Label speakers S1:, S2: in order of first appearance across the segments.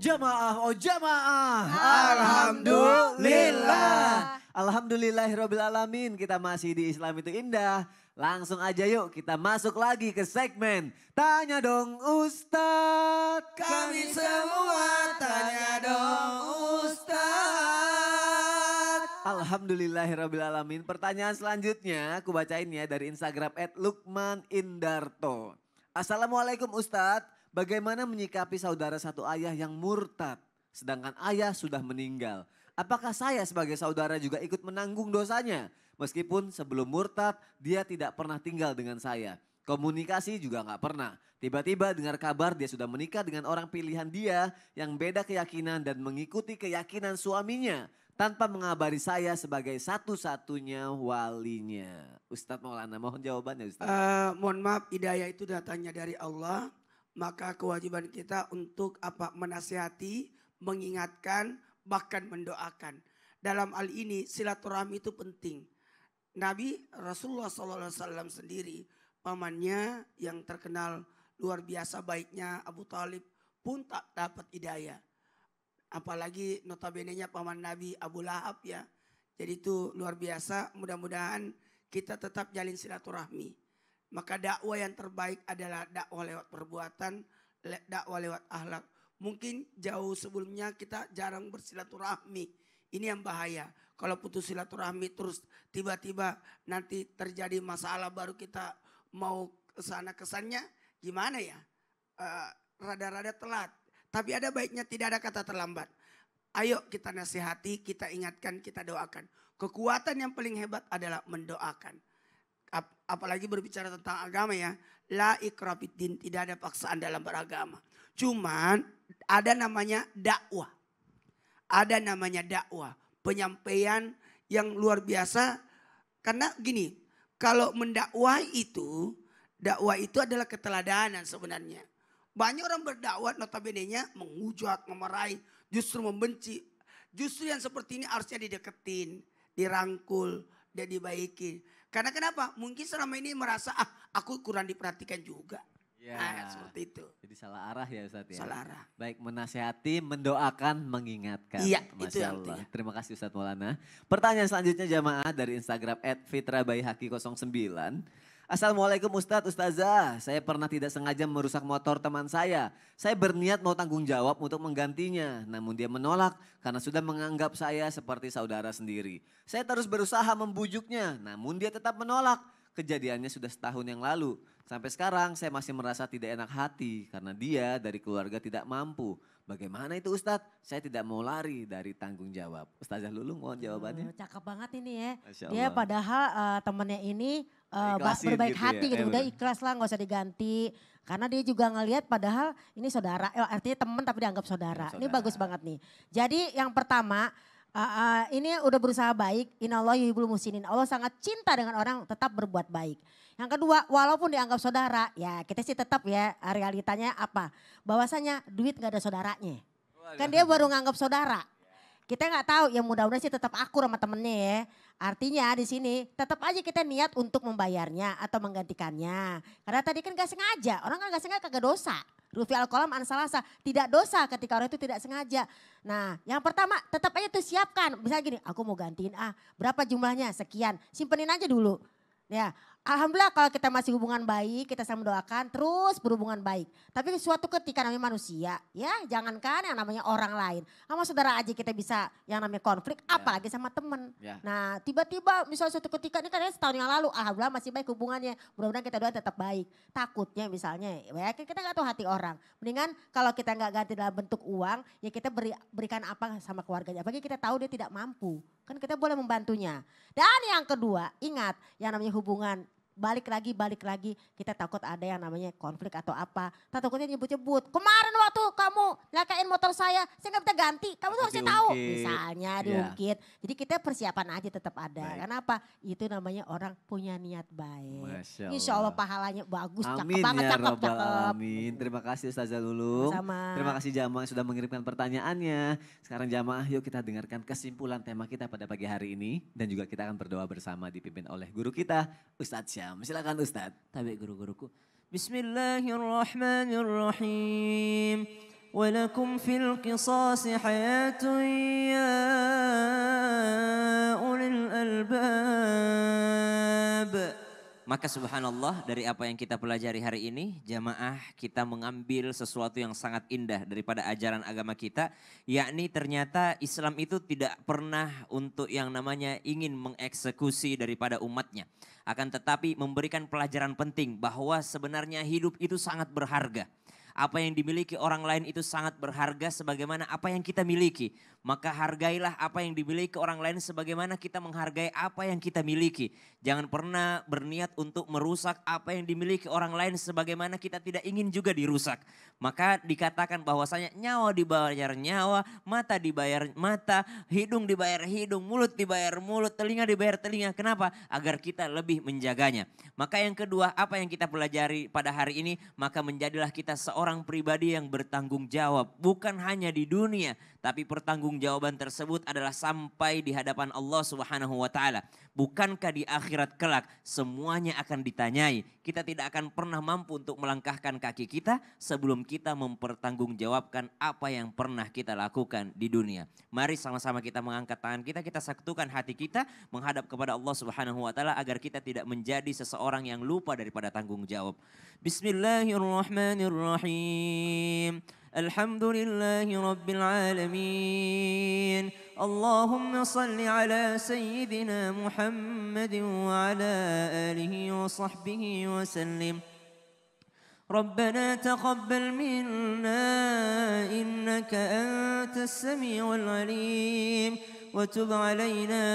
S1: Jamaah, oh jamaah.
S2: Alhamdulillah.
S1: Alhamdulillahirrabbilalamin. Kita masih di Islam itu indah. Langsung aja yuk kita masuk lagi ke segmen Tanya Dong Ustadz.
S2: Kami semua tanya dong Ustadz.
S1: Alhamdulillahirrabbilalamin. Pertanyaan selanjutnya aku bacain ya dari Instagram @lukmanindarto. Assalamualaikum Ustadz. Bagaimana menyikapi saudara satu ayah yang murtad, sedangkan ayah sudah meninggal? Apakah saya sebagai saudara juga ikut menanggung dosanya? Meskipun sebelum murtad dia tidak pernah tinggal dengan saya. Komunikasi juga nggak pernah. Tiba-tiba dengar kabar dia sudah menikah dengan orang pilihan dia yang beda keyakinan dan mengikuti keyakinan suaminya. Tanpa mengabari saya sebagai satu-satunya walinya. Ustadz Maulana, mohon jawabannya Ustadz.
S2: Mohon maaf, hidayah itu datangnya dari Allah. Maka kewajiban kita untuk menasihati, mengingatkan, bahkan mendoakan. Dalam hal ini silaturahmi itu penting. Nabi Rasulullah SAW sendiri, pamannya yang terkenal luar biasa baiknya Abu Talib pun tak dapat hidayah. Apalagi notabene-nya paman Nabi Abu Lahab ya. Jadi itu luar biasa, mudah-mudahan kita tetap jalin silaturahmi. Maka dakwah yang terbaik adalah dakwah lewat perbuatan, dakwah lewat akhlak. Mungkin jauh sebelumnya kita jarang bersilaturahmi. Ini yang bahaya. Kalau putus silaturahmi terus tiba-tiba nanti terjadi masalah baru kita mau kesana kesannya gimana ya? Rada-rada telat. Tapi ada baiknya tidak ada kata terlambat. Ayo kita nasihati, kita ingatkan, kita doakan. Kekuatan yang paling hebat adalah mendoakan. Apalagi berbicara tentang agama ya. La ikrah fiddin, tidak ada paksaan dalam beragama. Cuman ada namanya dakwah. Ada namanya dakwah. Penyampaian yang luar biasa. Karena gini, kalau dakwah itu adalah keteladanan sebenarnya. Banyak orang berdakwah notabene-nya menghujat, memarahi, justru membenci. Justru yang seperti ini harusnya dideketin, dirangkul, dan dibaiki. Karena kenapa? Mungkin selama ini merasa aku kurang diperhatikan juga.
S1: Ya,
S2: Nah, seperti itu.
S1: Jadi salah arah ya Ustadz ya.
S2: Salah arah.
S1: Baik, menasihati, mendoakan, mengingatkan.
S2: Iya,
S1: Masya
S2: itu yang
S1: Allah.
S2: artinya.
S1: Terima kasih Ustadz Maulana. Pertanyaan selanjutnya jamaah dari Instagram @fitrabaihaki09. Assalamualaikum Ustadz, Ustazah. Saya pernah tidak sengaja merusak motor teman saya. Saya berniat mau tanggung jawab untuk menggantinya. Namun dia menolak karena sudah menganggap saya seperti saudara sendiri. Saya terus berusaha membujuknya, namun dia tetap menolak. Kejadiannya sudah setahun yang lalu. Sampai sekarang saya masih merasa tidak enak hati karena dia dari keluarga tidak mampu. Bagaimana itu Ustadz? Saya tidak mau lari dari tanggung jawab. Ustazah Lulung mohon jawabannya.
S3: Cakep banget ini ya.
S1: Masya
S3: Dia
S1: Allah.
S3: padahal temennya ini
S1: Ikhlasin
S3: berbaik
S1: gitu
S3: hati
S1: ya,
S3: gitu. Udah
S1: bener.
S3: ikhlas lah gak usah diganti. Karena dia juga ngelihat padahal ini saudara. Artinya temen tapi dianggap saudara. Ini
S1: Saudara.
S3: bagus banget nih. Jadi yang pertama ini udah berusaha baik. Innallaha yuhibbul muhsinin. Allah sangat cinta dengan orang tetap berbuat baik. Yang kedua, walaupun dianggap saudara, ya kita sih tetap ya realitanya apa? Bahwasanya duit gak ada saudaranya. Kan dia baru nganggap saudara. Kita nggak tahu, ya mudah-mudahan sih tetap akur sama temennya ya. Artinya di sini tetap aja kita niat untuk membayarnya atau menggantikannya. Karena tadi kan gak sengaja, orang kan gak sengaja kagak dosa. Rufi al-qalam an salasa, tidak dosa ketika orang itu tidak sengaja. Nah yang pertama tetap aja tuh siapkan. Misalnya gini, aku mau gantiin berapa jumlahnya, sekian. Simpenin aja dulu. Ya, alhamdulillah kalau kita masih hubungan baik, kita saling mendoakan, terus berhubungan baik. Tapi suatu ketika namanya manusia, ya jangankan yang namanya orang lain. Sama saudara aja kita bisa yang namanya konflik, apalagi sama temen.
S1: Ya.
S3: Nah tiba-tiba misalnya suatu ketika, ini kan setahun yang lalu, alhamdulillah masih baik hubungannya. Mudah-mudahan kita doa tetap baik. Takutnya misalnya, ya kita gak tahu hati orang. Mendingan kalau kita gak ganti dalam bentuk uang, ya kita berikan apa sama keluarganya. Apalagi kita tahu dia tidak mampu, kan kita boleh membantunya. Dan yang kedua, ingat yang namanya hubungan balik lagi kita takut ada yang namanya konflik atau apa. Takutnya nyebut-nyebut. Kemarin waktu kamu nyakain motor saya nggak bisa ganti. Kamu tuh harusnya tahu.
S1: Diungkit.
S3: Misalnya
S1: Iya.
S3: diungkit. Jadi kita persiapan aja tetap ada.
S1: Baik.
S3: Kenapa? Itu namanya orang punya niat baik.
S1: Masya
S3: Insya Allah pahalanya bagus. Cakep
S1: Amin
S3: banget,
S1: ya
S3: cakep,
S1: Rabbal
S3: cakep.
S1: Alamin. Terima kasih Ustazah Lulung.
S3: Sama.
S1: Terima kasih jamaah yang sudah mengirimkan pertanyaannya. Sekarang jamaah yuk kita dengarkan kesimpulan tema kita pada pagi hari ini. Dan juga kita akan berdoa bersama dipimpin oleh guru kita Ustadz Syam. Silakan Ustadz.
S4: Tabi guru-guruku. Bismillahirrahmanirrahim. ولكم في القصاص حياة يا أولي الألباب. Maka subhanallah, dari apa yang kita pelajari hari ini, jamaah, kita mengambil sesuatu yang sangat indah daripada ajaran agama kita. Yakni ternyata Islam itu tidak pernah untuk yang namanya ingin mengeksekusi daripada umatnya. Akan tetapi memberikan pelajaran penting bahwa sebenarnya hidup itu sangat berharga. Apa yang dimiliki orang lain itu sangat berharga sebagaimana apa yang kita miliki. Maka hargailah apa yang dimiliki orang lain sebagaimana kita menghargai apa yang kita miliki. Jangan pernah berniat untuk merusak apa yang dimiliki orang lain sebagaimana kita tidak ingin juga dirusak. Maka dikatakan bahwasanya nyawa dibayar nyawa, mata dibayar mata, hidung dibayar hidung, mulut dibayar mulut, telinga dibayar telinga. Kenapa? Agar kita lebih menjaganya. Maka yang kedua, apa yang kita pelajari pada hari ini, maka menjadilah kita seorang pribadi yang bertanggung jawab. Bukan hanya di dunia, tapi pertanggungjawaban tersebut adalah sampai di hadapan Allah Subhanahu wa taala. Bukankah di akhirat kelak semuanya akan ditanyai? Kita tidak akan pernah mampu untuk melangkahkan kaki kita sebelum kita mempertanggungjawabkan apa yang pernah kita lakukan di dunia. Mari sama-sama kita mengangkat tangan kita satukan hati kita menghadap kepada Allah Subhanahu wa taala agar kita tidak menjadi seseorang yang lupa daripada tanggung jawab. Bismillahirrahmanirrahim. Alhamdulillahi Rabbil Alamin. Allahumma salli ala Sayyidina Muhammadin wa ala alihi wa sahbihi wa sallim. ربنا تقبل منا إنك أنت السميع العليم وتب علينا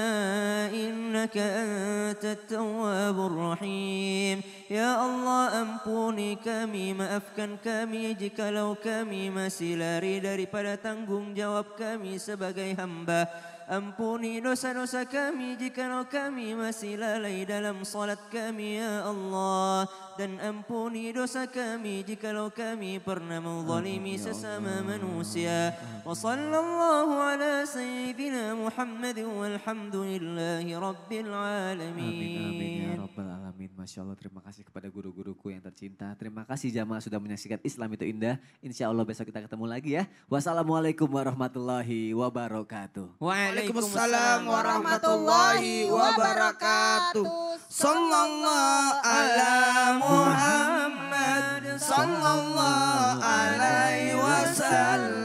S4: إنك أنت التواب الرحيم. Ya Allah, ampuni kami, maafkan kami jikalau kami masih lari daripada tanggung jawab kami sebagai hamba. Ampuni dosa-dosa kami jikalau kami masih lalai dalam salat kami ya Allah. Dan ampuni dosa kami jikalau kami pernah menzalimi sesama manusia. Wa sallallahu ala sayyidina Muhammad walhamdulillahi rabbil alamin.
S1: Amin ya rabbal alamin. Masya Allah, terima kasih kepada guru-guruku yang tercinta. Terima kasih jamaah sudah menyaksikan Islam itu indah. Insya Allah besok kita ketemu lagi ya. Wassalamualaikum warahmatullahi wabarakatuh.
S2: Waalaikumsalam warahmatullahi wabarakatuh. Sallallahu ala Muhammad sallallahu alaihi wasallam.